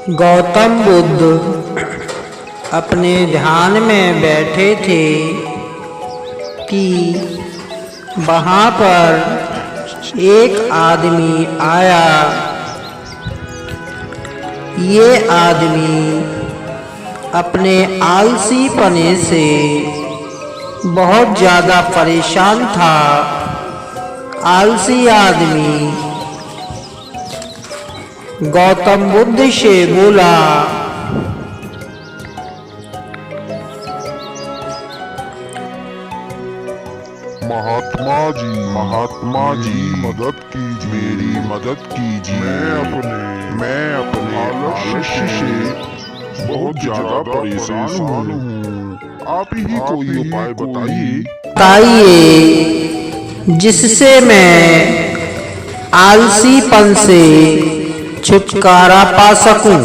गौतम बुद्ध अपने ध्यान में बैठे थे कि वहाँ पर एक आदमी आया। ये आदमी अपने आलसीपने से बहुत ज़्यादा परेशान था। आलसी आदमी गौतम बुद्ध से बोला, महात्मा जी मदद कीजिए, मेरी मदद कीजिए। मैं अपने आलस्य से बहुत ज्यादा परेशान हूँ। आप ही कोई उपाय बताइए जिससे मैं आलसीपन से छुटकारा पा सकूं।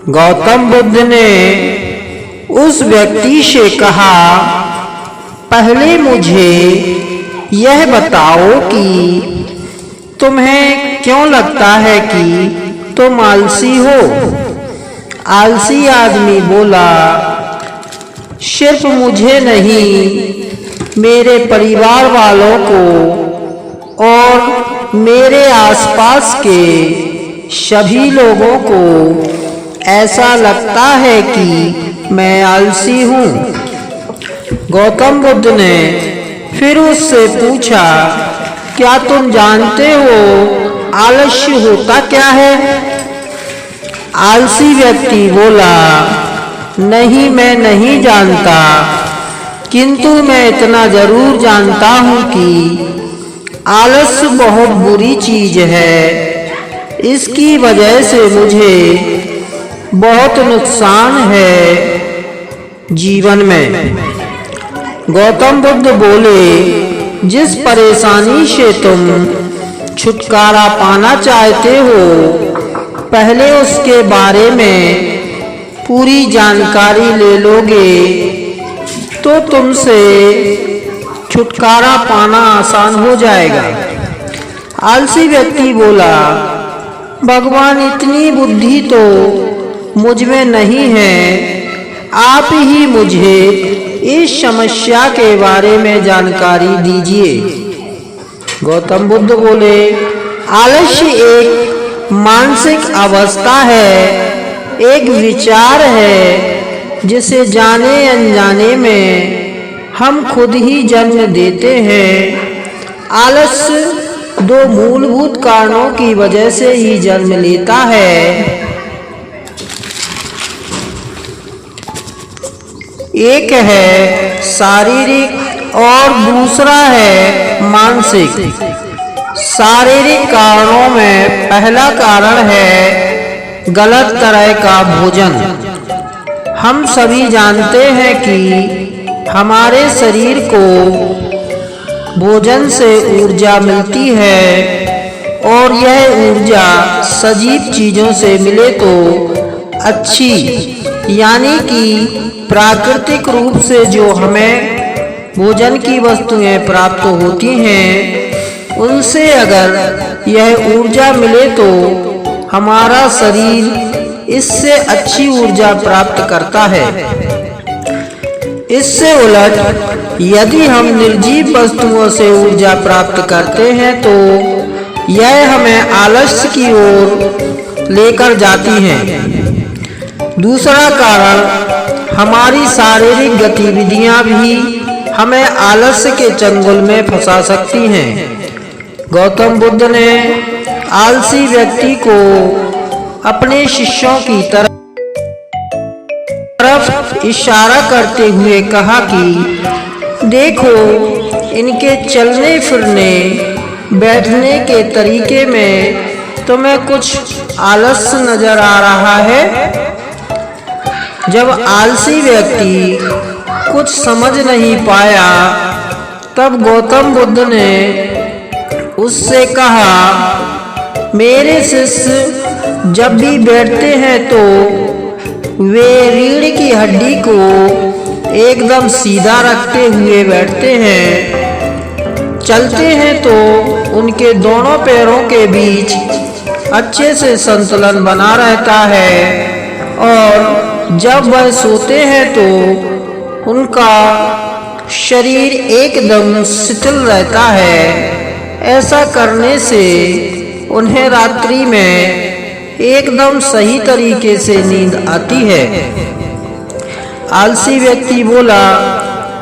गौतम बुद्ध ने उस व्यक्ति से कहा, पहले मुझे यह बताओ कि तुम्हें क्यों लगता है कि तुम आलसी हो। आलसी आदमी बोला, सिर्फ मुझे नहीं, मेरे परिवार वालों को और मेरे आसपास के सभी लोगों को ऐसा लगता है कि मैं आलसी हूँ। गौतम बुद्ध ने फिर उससे पूछा, क्या तुम जानते हो आलस्य होता क्या है? आलसी व्यक्ति बोला, नहीं, मैं नहीं जानता, किंतु मैं इतना जरूर जानता हूँ कि आलस्य बहुत बुरी चीज है। इसकी वजह से मुझे बहुत नुकसान है जीवन में। गौतम बुद्ध बोले, जिस परेशानी से तुम छुटकारा पाना चाहते हो, पहले उसके बारे में पूरी जानकारी ले लोगे तो तुमसे छुटकारा पाना आसान हो जाएगा। आलसी व्यक्ति बोला, भगवान इतनी बुद्धि तो मुझ में नहीं है, आप ही मुझे इस समस्या के बारे में जानकारी दीजिए। गौतम बुद्ध बोले, आलस्य एक मानसिक अवस्था है, एक विचार है जिसे जाने अनजाने में हम खुद ही जन्म देते हैं। आलस्य दो मूलभूत कारणों की वजह से ही जन्म लेता है। एक है शारीरिक और दूसरा है मानसिक। शारीरिक कारणों में पहला कारण है गलत तरह का भोजन। हम सभी जानते हैं कि हमारे शरीर को भोजन से ऊर्जा मिलती है और यह ऊर्जा सजीव चीजों से मिले तो अच्छी, यानी कि प्राकृतिक रूप से जो हमें भोजन की वस्तुएं प्राप्त होती हैं, उनसे अगर यह ऊर्जा मिले तो हमारा शरीर इससे अच्छी ऊर्जा प्राप्त करता है। इससे उलट यदि हम निर्जीव वस्तुओं से ऊर्जा प्राप्त करते हैं तो यह हमें आलस्य की ओर लेकर जाती हैं। दूसरा कारण, हमारी शारीरिक गतिविधियां भी हमें आलस्य के चंगुल में फंसा सकती हैं। गौतम बुद्ध ने आलसी व्यक्ति को अपने शिष्यों की तरफ इशारा करते हुए कहा कि देखो, इनके चलने फिरने बैठने के तरीके में तुम्हें कुछ आलस्य नजर आ रहा है। जब आलसी व्यक्ति कुछ समझ नहीं पाया, तब गौतम बुद्ध ने उससे कहा, मेरे शिष्य जब भी बैठते हैं तो वे रीढ़ की हड्डी को एकदम सीधा रखते हुए बैठते हैं। चलते हैं तो उनके दोनों पैरों के बीच अच्छे से संतुलन बना रहता है और जब वह सोते हैं तो उनका शरीर एकदम शिथिल रहता है। ऐसा करने से उन्हें रात्रि में एकदम सही तरीके से नींद आती है। आलसी व्यक्ति बोला,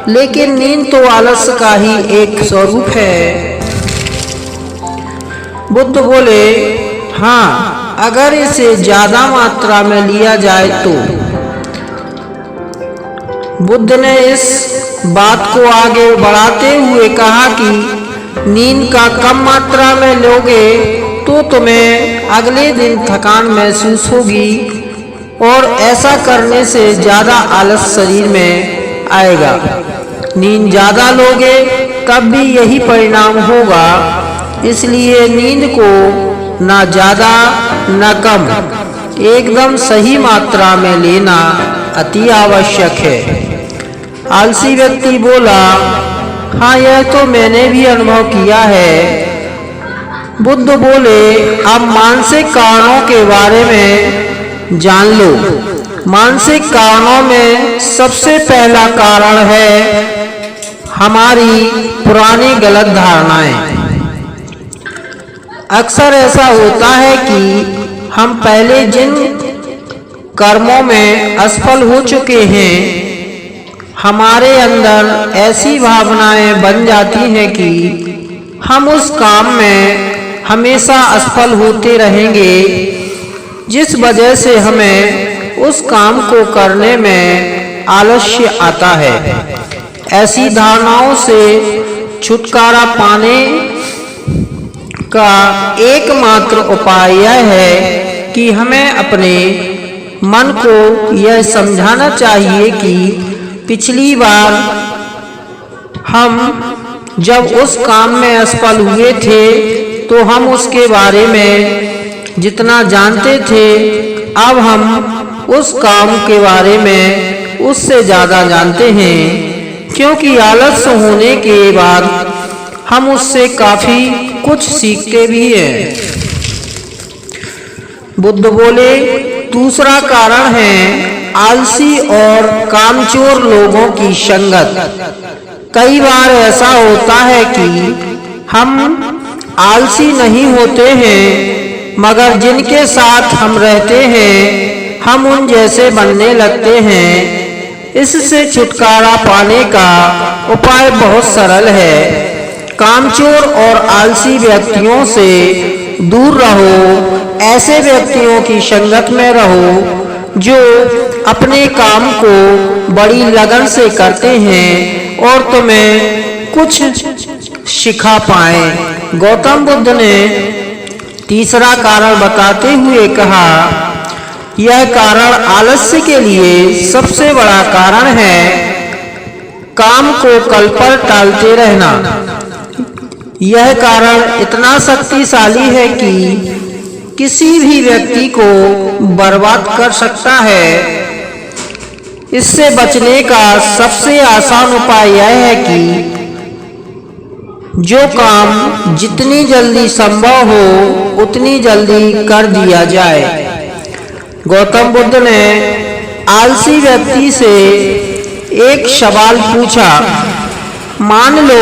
लेकिन नींद तो आलस्य का ही एक स्वरूप है। बुद्ध बोले, हाँ, अगर इसे ज्यादा मात्रा में लिया जाए तो। बुद्ध ने इस बात को आगे बढ़ाते हुए कहा कि नींद का कम मात्रा में लोगे तो तुम्हें अगले दिन थकान महसूस होगी और ऐसा करने से ज्यादा आलस शरीर में आएगा। नींद ज्यादा लोगे तब भी यही परिणाम होगा। इसलिए नींद को ना ज्यादा ना कम, एकदम सही मात्रा में लेना अति आवश्यक है। आलसी व्यक्ति बोला, हाँ, यह तो मैंने भी अनुभव किया है। बुद्ध बोले, अब मानसिक कारणों के बारे में जान लो। मानसिक कारणों में सबसे पहला कारण है हमारी पुरानी गलत धारणाएं। अक्सर ऐसा होता है कि हम पहले जिन कर्मों में असफल हो चुके हैं, हमारे अंदर ऐसी भावनाएं बन जाती हैं कि हम उस काम में हमेशा असफल होते रहेंगे, जिस वजह से हमें उस काम को करने में आलस्य आता है। ऐसी धारणाओं से छुटकारा पाने का एकमात्र उपाय यह है कि हमें अपने मन को यह समझाना चाहिए कि पिछली बार हम जब उस काम में असफल हुए थे तो हम उसके बारे में जितना जानते थे, अब हम उस काम के बारे में उससे ज़्यादा जानते हैं, क्योंकि आलस्य होने के बाद हम उससे काफ़ी कुछ सीखते भी हैं। बुद्ध बोले, दूसरा कारण है आलसी और कामचोर लोगों की संगत। कई बार ऐसा होता है कि हम आलसी नहीं होते हैं, मगर जिनके साथ हम रहते हैं हम उन जैसे बनने लगते हैं। इससे छुटकारा पाने का उपाय बहुत सरल है। कामचोर और आलसी व्यक्तियों से दूर रहो। ऐसे व्यक्तियों की संगत में रहो जो अपने काम को बड़ी लगन से करते हैं और तुम्हें कुछ सिखा पाए। गौतम बुद्ध ने तीसरा कारण बताते हुए कहा, यह कारण आलस्य के लिए सबसे बड़ा कारण है काम को कल पर टालते रहना। यह कारण इतना शक्तिशाली है कि किसी भी व्यक्ति को बर्बाद कर सकता है। इससे बचने का सबसे आसान उपाय यह है कि जो काम जितनी जल्दी संभव हो उतनी जल्दी कर दिया जाए। गौतम बुद्ध ने आलसी व्यक्ति से एक सवाल पूछा, मान लो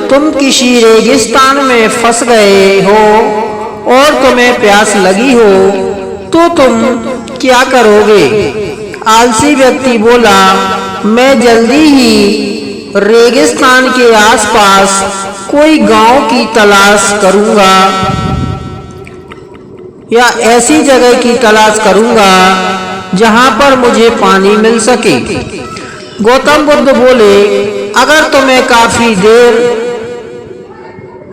तुम किसी रेगिस्तान में फंस गए हो और तुम्हें प्यास लगी हो, तो तुम क्या करोगे? आलसी व्यक्ति बोला, मैं जल्दी ही रेगिस्तान के आसपास कोई गांव की तलाश करूंगा या ऐसी जगह की तलाश करूंगा जहां पर मुझे पानी मिल सके। गौतम बुद्ध बोले, अगर तुम्हें काफी देर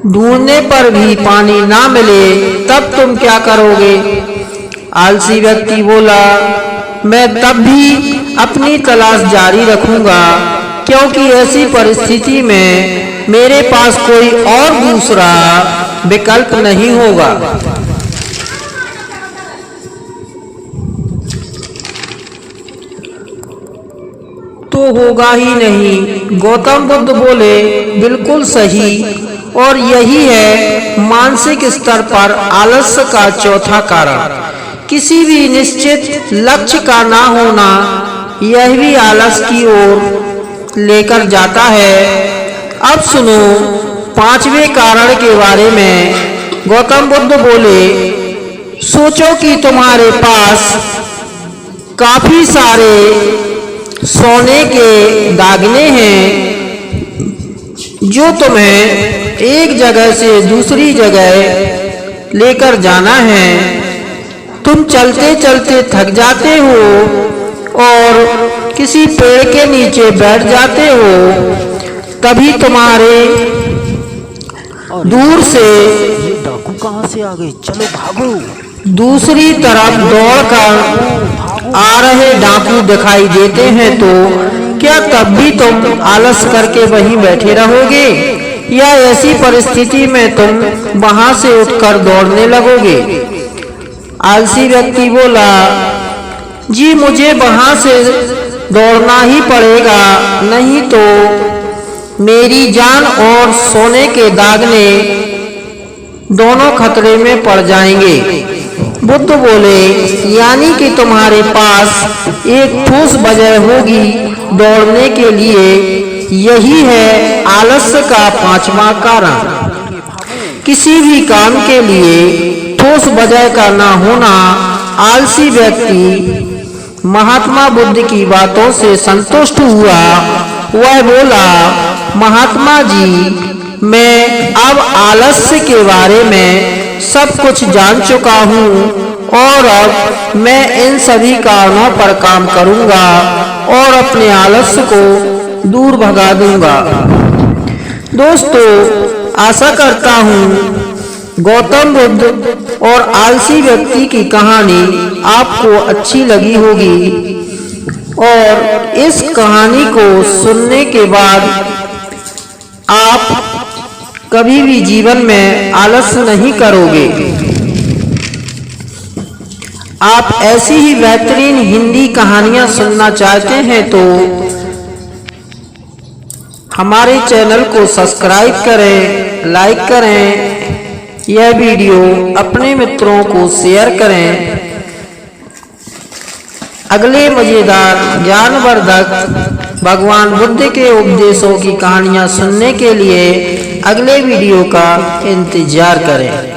ढूंढने पर भी पानी ना मिले तब तुम क्या करोगे? आलसी व्यक्ति बोला, मैं तब भी अपनी तलाश जारी रखूंगा, क्योंकि ऐसी परिस्थिति में मेरे पास कोई और दूसरा विकल्प नहीं होगा। तो तो होगा ही नहीं। गौतम बुद्ध बोले, बिल्कुल सही। और यही है मानसिक स्तर पर आलस्य का चौथा कारण। किसी भी निश्चित लक्ष्य का ना होना यह भी आलस्य की ओर लेकर जाता है। अब सुनो पांचवें कारण के बारे में। गौतम बुद्ध बोले, सोचो कि तुम्हारे पास काफी सारे सोने के दागने हैं जो तुम्हें एक जगह से दूसरी जगह लेकर जाना है। तुम चलते चलते थक जाते हो और किसी पेड़ के नीचे बैठ जाते हो। तभी तुम्हारे दूर से ये डाकू कहाँ से आ गए? चलो भागो। दूसरी तरफ दौड़कर आ रहे डाकू दिखाई देते हैं तो क्या तब भी तुम आलस करके वहीं बैठे रहोगे या ऐसी परिस्थिति में तुम वहां से उठकर दौड़ने लगोगे? आलसी व्यक्ति बोला, जी मुझे वहां से दौड़ना ही पड़ेगा, नहीं तो मेरी जान और सोने के दागने दोनों खतरे में पड़ जाएंगे। बुद्ध बोले, यानी कि तुम्हारे पास एक ठोस वजह होगी दौड़ने के लिए। यही है आलस्य का पांचवा कारण। किसी भी काम के लिए ठोस वजह का ना होना। आलसी व्यक्ति महात्मा बुद्ध की बातों से संतुष्ट हुआ। वह बोला, महात्मा जी, मैं अब आलस्य के बारे में सब कुछ जान चुका हूँ और अब मैं इन सभी कारणों पर काम करूँगा और अपने आलस्य को दूर भगा दूँगा। दोस्तों, आशा करता हूँ गौतम बुद्ध और आलसी व्यक्ति की कहानी आपको अच्छी लगी होगी और इस कहानी को सुनने के बाद आप कभी भी जीवन में आलस्य नहीं करोगे। आप ऐसी ही बेहतरीन हिंदी कहानियां सुनना चाहते हैं तो हमारे चैनल को सब्सक्राइब करें, लाइक करें, यह वीडियो अपने मित्रों को शेयर करें। अगले मजेदार ज्ञानवर्धक भगवान बुद्ध के उपदेशों की कहानियां सुनने के लिए अगले वीडियो का इंतजार करें।